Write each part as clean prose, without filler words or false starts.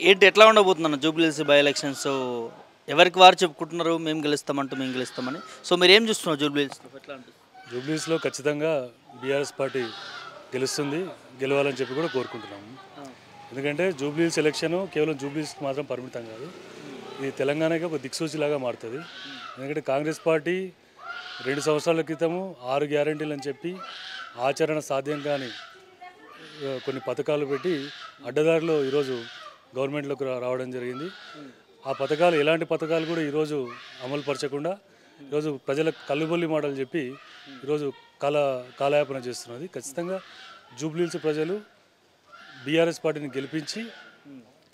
ఏంటి ఎట్లా ఉండబోతుందన్న Jubilee Hills by elections ఎవరికి వారు చెప్పుకుంటున్నారు మేము గెలుస్తామంటూ మేము గెలుస్తామని. సో మీరు ఏం చూస్తున్నారు జూబ్లీహిల్స్లో ఎట్లా అనిపిస్తుంది? జూబ్లీస్లో ఖచ్చితంగా బీఆర్ఎస్ పార్టీ గెలుస్తుంది, గెలవాలని చెప్పి కూడా కోరుకుంటున్నాము. ఎందుకంటే జూబ్లీహిల్స్ ఎలక్షన్ కేవలం జూబ్లీహిల్స్కి మాత్రం పరిమితం కాదు, ఇది తెలంగాణకి ఒక దిక్సూచిలాగా మారుతుంది. ఎందుకంటే కాంగ్రెస్ పార్టీ 2 సంవత్సరాల క్రితము 6 గ్యారంటీలు అని చెప్పి ఆచరణ సాధ్యం కాని కొన్ని పథకాలు పెట్టి అడ్డదారిలో ఈరోజు గవర్నమెంట్లోకి రావడం జరిగింది. ఆ పథకాలు ఎలాంటి పథకాలు కూడా ఈరోజు అమలు పరచకుండా ఈరోజు ప్రజలకు కల్లుబొల్లి మాటలు చెప్పి ఈరోజు కాలయాపన చేస్తున్నది. ఖచ్చితంగా జూబ్లీహిల్స్ ప్రజలు బీఆర్ఎస్ పార్టీని గెలిపించి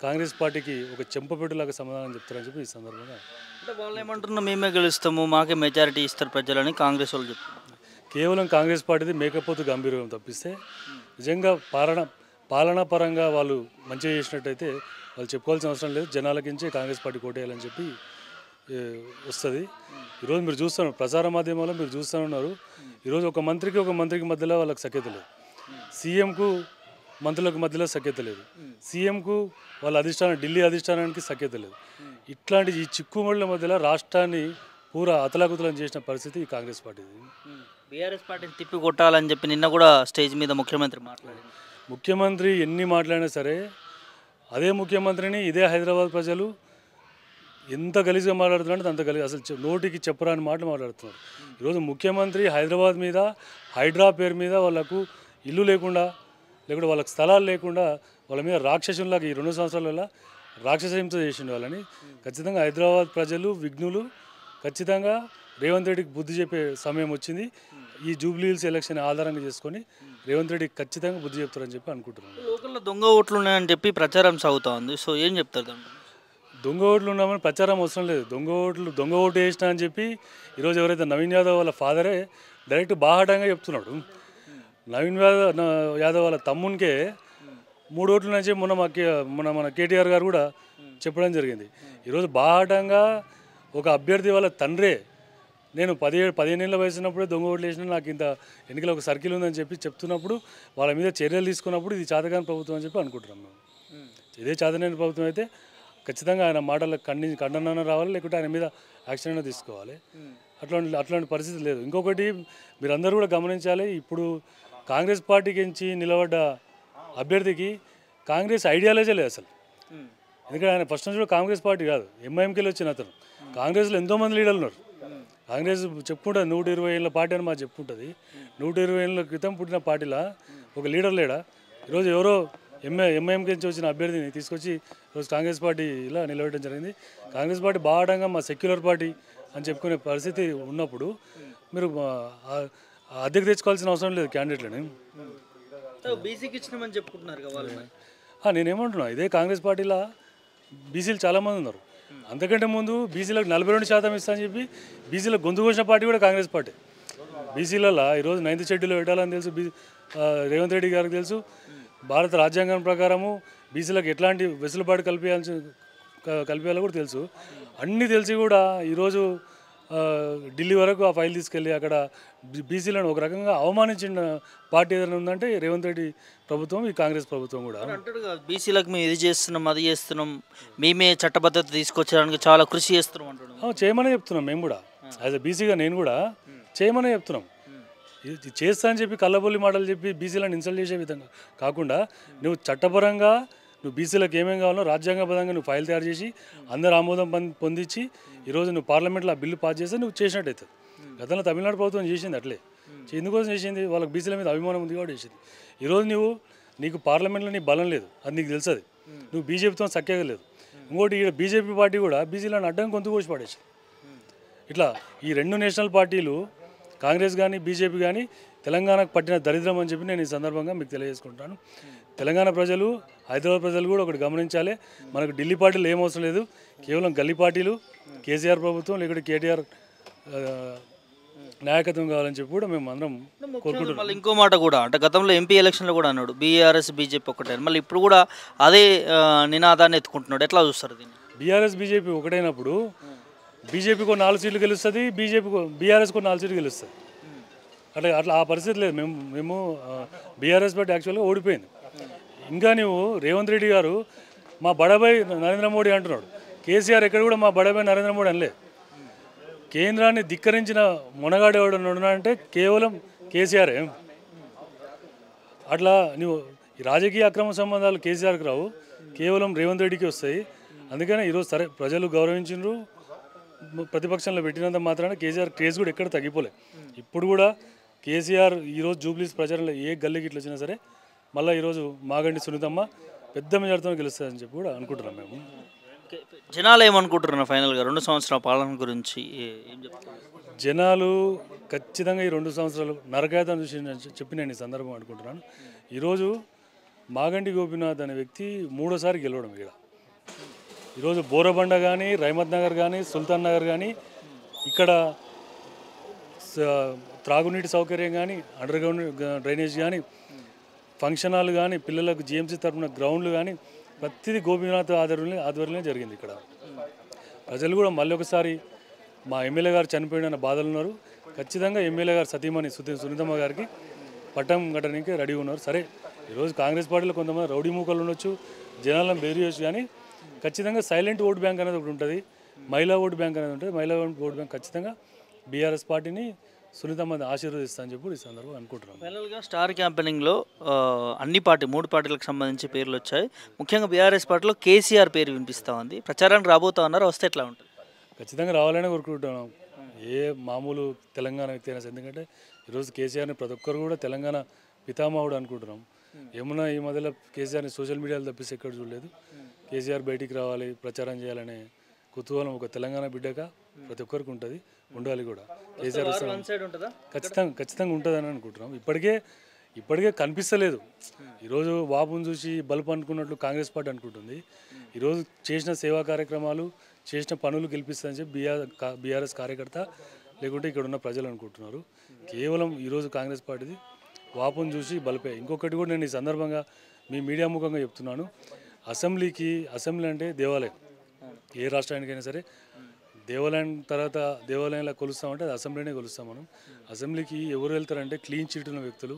కాంగ్రెస్ పార్టీకి ఒక చెంపపెట్టులాగా సమాధానం చెప్తారని చెప్పి ఈ సందర్భంగా. అంటే వాళ్ళు ఏమంటున్నారు మేమే గెలుస్తాము మాకే మెజారిటీ ఇస్తారు ప్రజలని కాంగ్రెస్ వాళ్ళు చెప్తున్నారు. కేవలం కాంగ్రెస్ పార్టీది మేకపోతు గంభీరం తప్పిస్తే నిజంగా పాలనా పరంగా వాళ్ళు మంచిగా చేసినట్టయితే వాళ్ళు చెప్పుకోవాల్సిన అవసరం లేదు. జనాలకించే కాంగ్రెస్ పార్టీ కోటేయాలని చెప్పి వస్తుంది. ఈరోజు మీరు చూస్తున్నారు ప్రసార మాధ్యమాల్లో మీరు చూస్తూ ఉన్నారు, ఈరోజు ఒక మంత్రికి మధ్యలో వాళ్ళకి సఖ్యత లేదు, సీఎంకు మంత్రులకు మధ్యలో సఖ్యత లేదు, సీఎంకు వాళ్ళ ఢిల్లీ అధిష్టానానికి సఖ్యత లేదు. ఇట్లాంటి ఈ చిక్కుముళ్ళ మధ్యలో రాష్ట్రాన్ని పూరా అతలాకుతలం చేసిన పరిస్థితి ఈ కాంగ్రెస్ పార్టీది. బీఆర్ఎస్ పార్టీని తిప్పి కొట్టాలని చెప్పి నిన్న కూడా స్టేజ్ మీద ముఖ్యమంత్రి మాట్లాడారు. ముఖ్యమంత్రి ఎన్ని మాట్లాడినా సరే అదే ముఖ్యమంత్రిని ఇదే హైదరాబాద్ ప్రజలు ఎంత గలీజ్గా మాట్లాడుతున్నారంటే అంత గలీజ్, అసలు నోటికి చెప్పరాని మాటలు మాట్లాడుతున్నారు. ఈరోజు ముఖ్యమంత్రి హైదరాబాద్ మీద హైడ్రా పేరు మీద వాళ్ళకు ఇల్లు లేకుండా లేకుంటే వాళ్ళకి స్థలాలు లేకుండా వాళ్ళ మీద రాక్షసులాగా ఈ 2 సంవత్సరాల రాక్షసహింస చేసిండు వాళ్ళని. ఖచ్చితంగా హైదరాబాద్ ప్రజలు విఘ్నులు ఖచ్చితంగా రేవంత్ రెడ్డికి బుద్ధి చెప్పే సమయం వచ్చింది. ఈ జూబ్లీహిల్స్ ఎలక్షన్ ఆధారంగా చేసుకొని రేవంత్ రెడ్డికి ఖచ్చితంగా బుద్ధి చెప్తారని చెప్పి అనుకుంటున్నాను. లోకల్లో దొంగ ఓట్లు ఉన్నాయని చెప్పి ప్రచారం సాగుతూ ఉంది. సో ఏం చెప్తారు దాన్ని? దొంగ ఓట్లు ఉన్నామని ప్రచారం అవసరం లేదు. దొంగ ఓటు వేసినా అని చెప్పి ఈరోజు ఎవరైతే నవీన్ యాదవ్ వాళ్ళ ఫాదరే డైరెక్ట్ బాహాటంగా చెప్తున్నాడు. నవీన్ యాదవ్ వాళ్ళ తమ్మునికే 3 ఓట్లు నుంచి మన కేటీఆర్ గారు కూడా చెప్పడం జరిగింది. ఈరోజు బాహాటంగా ఒక అభ్యర్థి వాళ్ళ తండ్రే నేను 15 ఏళ్ళ వయసున్నప్పుడే దొంగ ఓట్లు వేసినా నాకు ఇంత ఎన్నికల ఒక సర్కిల్ ఉందని చెప్పి చెప్తున్నప్పుడు వాళ్ళ మీద చర్యలు తీసుకున్నప్పుడు ఇది చాతకాని ప్రభుత్వం అని చెప్పి అనుకుంటున్నాం మేము. ఇదే చాతకాని ప్రభుత్వం అయితే ఖచ్చితంగా ఆయన మాటలకు ఖండన రావాలి, లేకుంటే ఆయన మీద యాక్షన్ అయినా తీసుకోవాలి. అట్లాంటి పరిస్థితి లేదు. ఇంకొకటి మీరందరూ కూడా గమనించాలి, ఇప్పుడు కాంగ్రెస్ పార్టీకి నుంచి నిలబడ్డ అభ్యర్థికి కాంగ్రెస్ ఐడియాలజీ లేదు అసలు. ఎందుకంటే ఆయన ఫస్ట్ నుంచి కూడా కాంగ్రెస్ పార్టీ కాదు, ఎంఐఎంకేలో వచ్చిన అతను. కాంగ్రెస్లో ఎంతోమంది లీడర్లు ఉన్నారు. కాంగ్రెస్ చెప్పుకుంటుంది 120 ఏళ్ళ పార్టీ అని మాకు చెప్పుకుంటుంది. 120 ఏళ్ళ క్రితం పుట్టిన పార్టీలా ఒక లీడర్ లేడా? ఈరోజు ఎవరో ఎంఐఎంకే నుంచి వచ్చిన అభ్యర్థిని తీసుకొచ్చి ఈరోజు కాంగ్రెస్ పార్టీ ఇలా నిలబెట్టడం జరిగింది. కాంగ్రెస్ పార్టీ బాగా మా సెక్యులర్ పార్టీ అని చెప్పుకునే పరిస్థితి ఉన్నప్పుడు మీరు అద్దెకు తెచ్చుకోవాల్సిన అవసరం లేదు క్యాండిడేట్లని. బీసీకి ఇచ్చినామని చెప్పుకుంటున్నారు కదా. నేనేమంటున్నా, ఇదే కాంగ్రెస్ పార్టీలో బీసీలు చాలామంది ఉన్నారు. అంతకంటే ముందు బీసీలకు 42% ఇస్తా అని చెప్పి బీసీలకు గొంతు కోసిన పార్టీ కూడా కాంగ్రెస్ పార్టీ. బీసీలలో ఈరోజు 9th షెడ్యూల్లో పెట్టాలని తెలుసు, రేవంత్ రెడ్డి గారికి తెలుసు. భారత రాజ్యాంగం ప్రకారము బీసీలకు ఎట్లాంటి వెసులుబాటు కల్పించాలో కూడా తెలుసు. అన్నీ తెలిసి కూడా ఈరోజు ఢిల్లీ వరకు ఆ ఫైల్ తీసుకెళ్ళి అక్కడ బీసీలను ఒక రకంగా అవమానించిన పార్టీ ఏదైనా ఉందంటే రేవంత్ రెడ్డి ప్రభుత్వం, ఈ కాంగ్రెస్ ప్రభుత్వం కూడా. బీసీలకు మేము ఇది చేస్తున్నాం అది చేస్తున్నాం, మేమే చట్టబద్ధత తీసుకొచ్చడానికి చాలా కృషి చేస్తున్నాం అంటున్నాం. చేయమనే చెప్తున్నాం మేము కూడా, యాజ్ ఎ బీసీగా నేను కూడా చేయమనే చెప్తున్నాం. ఇది చేస్తా అని చెప్పి కళ్ళబొల్లి మాటలు చెప్పి బీసీలను ఇన్సల్ట్ చేసే విధంగా కాకుండా నువ్వు చట్టపరంగా నువ్వు బీసీలకు ఏమేమి కావాలో రాజ్యాంగబద్ధంగా నువ్వు ఫైల్ తయారు చేసి అందరు ఆమోదం పొందించి ఈరోజు నువ్వు పార్లమెంట్లో ఆ బిల్లు పాస్ చేస్తే నువ్వు చేసినట్టయితే. గతంలో తమిళనాడు ప్రభుత్వం చేసింది అట్లే. ఎందుకోసం చేసింది? వాళ్ళకి బీసీల మీద అభిమానం ఉంది కాబట్టి చేసింది. ఈరోజు నీకు పార్లమెంట్లో నీ బలం లేదు, అది నీకు తెలుసు. నువ్వు బీజేపీతో సఖ్యగా లేదు. ఇంకోటి ఇక్కడ బీజేపీ పార్టీ కూడా బీసీలను అడ్డం గొంతు కోసి పడేసి ఇట్లా ఈ 2 నేషనల్ పార్టీలు కాంగ్రెస్ కానీ బీజేపీ కానీ తెలంగాణకు పట్టిన దరిద్రం అని చెప్పి నేను ఈ సందర్భంగా మీకు తెలియజేసుకుంటాను. తెలంగాణ ప్రజలు, హైదరాబాద్ ప్రజలు కూడా ఒకటి గమనించాలి, మనకు ఢిల్లీ పార్టీలు ఏం అవసరం లేదు, కేవలం గల్లీ పార్టీలు, కేసీఆర్ ప్రభుత్వం లేకుంటే కేటీఆర్ నాయకత్వం కావాలని చెప్పి కూడా మేము అందరం కోరుకుంటున్నాం. మళ్ళీ ఇంకో మాట కూడా, అంటే గతంలో ఎంపీ ఎలక్షన్లో కూడా అన్నాడు బీఆర్ఎస్ బీజేపీ ఒకటే, మళ్ళీ ఇప్పుడు కూడా అదే నినాదాన్ని ఎత్తుకుంటున్నాడు. ఎట్లా చూస్తారు దీన్ని? బీఆర్ఎస్ బీజేపీ ఒకటైనప్పుడు బీజేపీకి 4 సీట్లు గెలుస్తుంది, బీఆర్ఎస్కు 4 సీట్లు గెలుస్తుంది. అట్లా ఆ పరిస్థితి లేదు. మేము బీఆర్ఎస్ పార్టీ యాక్చువల్గా ఓడిపోయింది. ఇంకా నువ్వు రేవంత్ రెడ్డి గారు మా బడబాయ్ నరేంద్ర మోడీ అంటున్నాడు. కేసీఆర్ ఎక్కడ కూడా మా బడబాయ్ నరేంద్ర మోడీ అనలేదు. కేంద్రాన్ని ధిక్కరించిన మొనగాడు ఎవడు అంటే కేవలం కేసీఆర్. అట్లా నువ్వు రాజకీయ అక్రమ సంబంధాలు కేసీఆర్కి రావు, కేవలం రేవంత్ రెడ్డికి వస్తాయి. అందుకనే ఈరోజు సరే ప్రజలు గౌరవించారు, ప్రతిపక్షంలో పెట్టినంత మాత్రాన కేసీఆర్ క్రేజ్ కూడా ఎక్కడ తగ్గిపోలే. ఇప్పుడు కూడా కేసీఆర్ ఈరోజు జూబ్లీస్ ప్రచారంలో ఏ గల్లీకి ఇట్లా వచ్చినా సరే మళ్ళీ ఈరోజు మాగంటి సునీతమ్మ పెద్ద మెజార్టీతో గెలుస్తుందని చెప్పి కూడా అనుకుంటున్నాం మేము. జనాలు ఏమనుకుంటున్నారు ఫైనల్గా 2 సంవత్సరాల పాలన గురించి ఏం చెప్తారు? జనాలు ఖచ్చితంగా ఈ 2 సంవత్సరాలు నరకాయతం చూసి చెప్పి నేను ఈ సందర్భం అనుకుంటున్నాను. ఈరోజు మాగంటి గోపీనాథ్ అనే వ్యక్తి 3వ సారి గెలవడం ఇక్కడ. ఈరోజు బోరబండ కానీ, రైమత్ నగర్ కానీ, సుల్తాన్ నగర్ కానీ, ఇక్కడ త్రాగునీటి సౌకర్యం కానీ, అండర్ గ్రౌండ్ డ్రైనేజ్ కానీ, ఫంక్షన్ హాల్ కానీ, పిల్లలకు జిఎంసీ తరఫున గ్రౌండ్లు కానీ ప్రతిదీ గోపీనాథ్ ఆధ్వర్యంలో జరిగింది ఇక్కడ. ప్రజలు కూడా మళ్ళీ ఒకసారి మా ఎమ్మెల్యే గారు చనిపోయిన బాధలు ఉన్నారు. ఖచ్చితంగా ఎమ్మెల్యే గారు సతీమణి సునీతమ్మ గారికి పట్టం కట్టడానికి రెడీ ఉన్నారు. సరే ఈరోజు కాంగ్రెస్ పార్టీలో కొంతమంది రౌడీ మూకలు ఉండొచ్చు, జనాలను బేరు చేయొచ్చు, కానీ ఖచ్చితంగా సైలెంట్ ఓట్ బ్యాంక్ అనేది ఒకటి ఉంటుంది, మహిళా ఓట్ బ్యాంక్ అనేది ఉంటుంది. మహిళా ఓట్ బ్యాంక్ ఖచ్చితంగా బీఆర్ఎస్ పార్టీని సునీతమ్మని ఆశీర్వదిస్తా అని చెప్పి ఈ సందర్భంగా అనుకుంటున్నాం. ఫైనల్గా స్టార్ క్యాంపెయినింగ్లో అన్ని 3 పార్టీలకు సంబంధించి పేర్లు వచ్చాయి. ముఖ్యంగా బీఆర్ఎస్ పార్టీలో కేసీఆర్ పేరు వినిపిస్తూ ఉంది. ప్రచారానికి రాబోతా ఉన్నారు, వస్తే ఎట్లా ఉంటుంది? ఖచ్చితంగా రావాలనే కోరుకుంటున్నాం. ఏ మామూలు తెలంగాణ వ్యక్తి అయినా, ఎందుకంటే ఈరోజు కేసీఆర్ని ప్రతి ఒక్కరు కూడా తెలంగాణ పితామహుడు అనుకుంటున్నాం. ఏమన్నా ఈ మధ్యలో కేసీఆర్ని సోషల్ మీడియాలో తప్పిస్తే ఎక్కడ చూడలేదు. కేసీఆర్ బయటికి రావాలి, ప్రచారం చేయాలనే కుతూహలం ఒక తెలంగాణ బిడ్డగా ప్రతి ఒక్కరికి ఉంటుంది, ఉండాలి కూడా. కేసీఆర్ ఖచ్చితంగా ఉంటుందని అనుకుంటున్నాం. ఇప్పటికే కనిపిస్తలేదు. ఈరోజు బాబుని చూసి బల్బు అనుకున్నట్లు కాంగ్రెస్ పార్టీ అనుకుంటుంది. ఈరోజు చేసిన సేవా కార్యక్రమాలు, చేసిన పనులు గెలిపిస్తాయని చెప్పి బీఆర్ఎస్ కార్యకర్త లేకుంటే ఇక్కడ ఉన్న ప్రజలు అనుకుంటున్నారు. కేవలం ఈరోజు కాంగ్రెస్ పార్టీది వాపును చూసి బలిపే. ఇంకొకటి కూడా నేను ఈ సందర్భంగా మీ మీడియా ముఖంగా చెప్తున్నాను. అసెంబ్లీ అంటే దేవాలయం. ఏ రాష్ట్రానికైనా సరే దేవాలయం తర్వాత దేవాలయంలో కొలుస్తామంటే అది అసెంబ్లీనే కొలుస్తాం మనం. అసెంబ్లీకి ఎవరు వెళ్తారంటే క్లీన్ చీట్ ఉన్న వ్యక్తులు,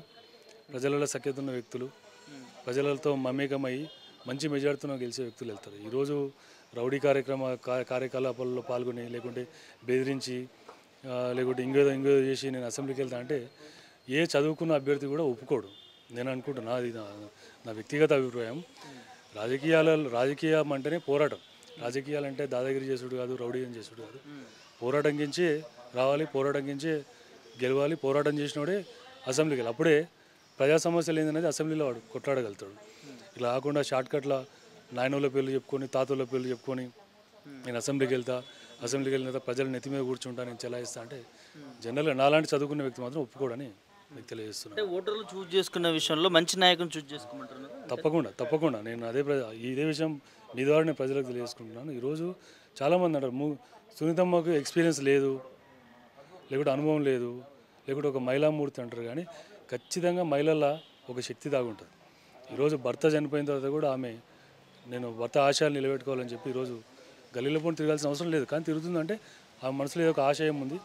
ప్రజలలో సఖ్యత ఉన్న వ్యక్తులు, ప్రజలతో మమేకమై మంచి మెజార్టీతో గెలిచే వ్యక్తులు వెళ్తారు. ఈరోజు రౌడీ కార్యకలాపాల్లో పాల్గొని లేకుంటే బెదిరించి లేకుంటే ఇంకేదో చేసి నేను అసెంబ్లీకి వెళ్తా అంటే ఏ చదువుకున్న అభ్యర్థి కూడా ఒప్పుకోడు. నేను అనుకుంటున్నా, అది నా వ్యక్తిగత అభిప్రాయం. రాజకీయం అంటేనే పోరాటం. రాజకీయాలంటే దాదాగిరి చేసుడు కాదు, రౌడీయం చేసుడు కాదు. పోరాటం కించే రావాలి, పోరాటం కించే గెలవాలి. పోరాటం చేసినోడే అసెంబ్లీకి వెళ్ళి అప్పుడే ప్రజా సమస్యలు ఏందనేది అసెంబ్లీలో వాడు కొట్లాడగలుగుతాడు. ఇలా కాకుండా షార్ట్కట్లో నాయనోళ్ళ పేర్లు చెప్పుకొని, తాతోళ్ళ పేర్లు చెప్పుకొని నేను అసెంబ్లీకి వెళ్ళిన తర్వాత ప్రజలు నెత్తి మీద కూర్చుంటా, నేను చెలాయిస్తా అంటే జనరల్గా నాలాంటి చదువుకున్న వ్యక్తి మాత్రం ఒప్పుకోడని మీకు తెలియజేస్తున్నాను. ఓటర్లు చూస్ చేసుకున్న విషయంలో మంచి నాయకుని చూస్ చేసుకోమంటారు. తప్పకుండా నేను ఇదే విషయం మీ ద్వారా నేను ప్రజలకు తెలియజేసుకుంటున్నాను. ఈరోజు చాలామంది అంటారు సునీతమ్మకు ఎక్స్పీరియన్స్ లేదు, లేకుంటే అనుభవం లేదు, లేకుంటే ఒక మహిళామూర్తి అంటారు. కానీ ఖచ్చితంగా మహిళల ఒక శక్తి దాగుంటుంది. ఈరోజు భర్త చనిపోయిన తర్వాత కూడా నేను భర్త ఆశయాలు నిలబెట్టుకోవాలని చెప్పి ఈరోజు గల్లీలో పోయి తిరగాల్సిన అవసరం లేదు. కానీ తిరుగుతుందంటే ఆ మనసులో ఏదో ఒక ఆశయం ఉంది.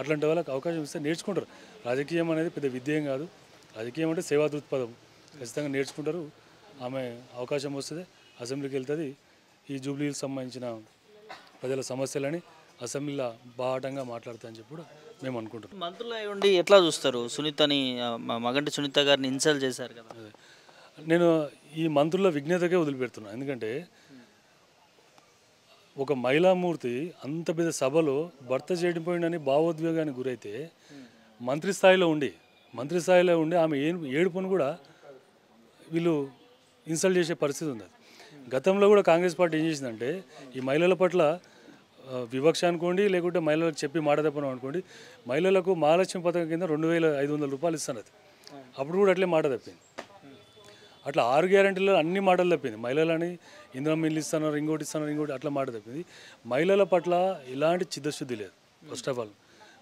అట్లాంటి వాళ్ళకి అవకాశం ఇస్తే నేర్చుకుంటారు. రాజకీయం అనేది పెద్ద విద్య ఏం కాదు. రాజకీయం అంటే సేవా దృక్పథం. ఖచ్చితంగా నేర్చుకుంటారు. అవకాశం వస్తుంది, అసెంబ్లీకి వెళ్తుంది. ఈ జూబ్లీకి సంబంధించిన ప్రజల సమస్యలని అసెంబ్లీలో బాహటంగా మాట్లాడతాయని చెప్పి కూడా మేము అనుకుంటున్నాం. మంత్రులు అయి ఉండి ఎట్లా చూస్తారు సునీతని? మగంటి సునీత గారిని ఇన్సల్ట్ చేశారు కదా. నేను ఈ మంత్రుల విజ్ఞతకే వదిలిపెడుతున్నాను. ఎందుకంటే ఒక మహిళామూర్తి అంత పెద్ద సభలో భర్త చెడిపోయిందని భావోద్వేగానికి గురైతే మంత్రి స్థాయిలో ఉండి ఆమె ఏడుపును కూడా వీళ్ళు ఇన్సల్ట్ చేసే పరిస్థితి ఉంది. గతంలో కూడా కాంగ్రెస్ పార్టీ ఏం చేసిందంటే ఈ మహిళల పట్ల వివక్ష అనుకోండి, లేకుంటే మహిళలకు చెప్పి మాట తప్పడం అనుకోండి, మహిళలకు మహాలక్ష్మి పథకం కింద 2500 రూపాయలు ఇస్తున్నది. అప్పుడు కూడా అట్లే మాట తప్పింది. అట్లా 6 గ్యారెంటీలో అన్ని మాటలు తప్పింది. మహిళలని ఇంద్రం ఇల్లు ఇస్తున్నారు, ఇంకోటి అట్లా మాట తప్పింది. మహిళల పట్ల ఎలాంటి చిత్తశుద్ధి లేదు. ఫస్ట్ ఆఫ్ ఆల్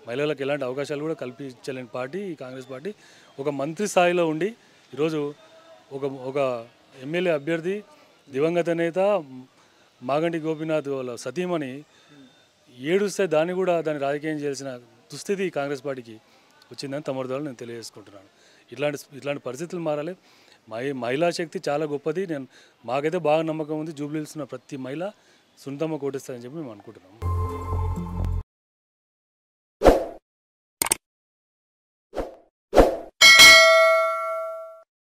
మహిళలకు ఎలాంటి అవకాశాలు కూడా కల్పించలేని పార్టీ ఈ కాంగ్రెస్ పార్టీ. ఒక మంత్రి స్థాయిలో ఉండి ఈరోజు ఒక ఎమ్మెల్యే అభ్యర్థి దివంగత నేత మాగంటి గోపీనాథ్ వాళ్ళ సతీమణి ఏడుస్తే దాన్ని రాజకీయం చేయాల్సిన దుస్థితి కాంగ్రెస్ పార్టీకి వచ్చిందని తమరిదాలు నేను తెలియజేసుకుంటున్నాను. ఇట్లాంటి పరిస్థితులు మారాలి. మహిళా శక్తి చాలా గొప్పది. మాకైతే బాగా నమ్మకం ఉంది. జూబ్లీహిల్స్ ఉన్న ప్రతి మహిళ సునీతమ్మ కోటేస్తారని చెప్పి మేము అనుకుంటున్నాం.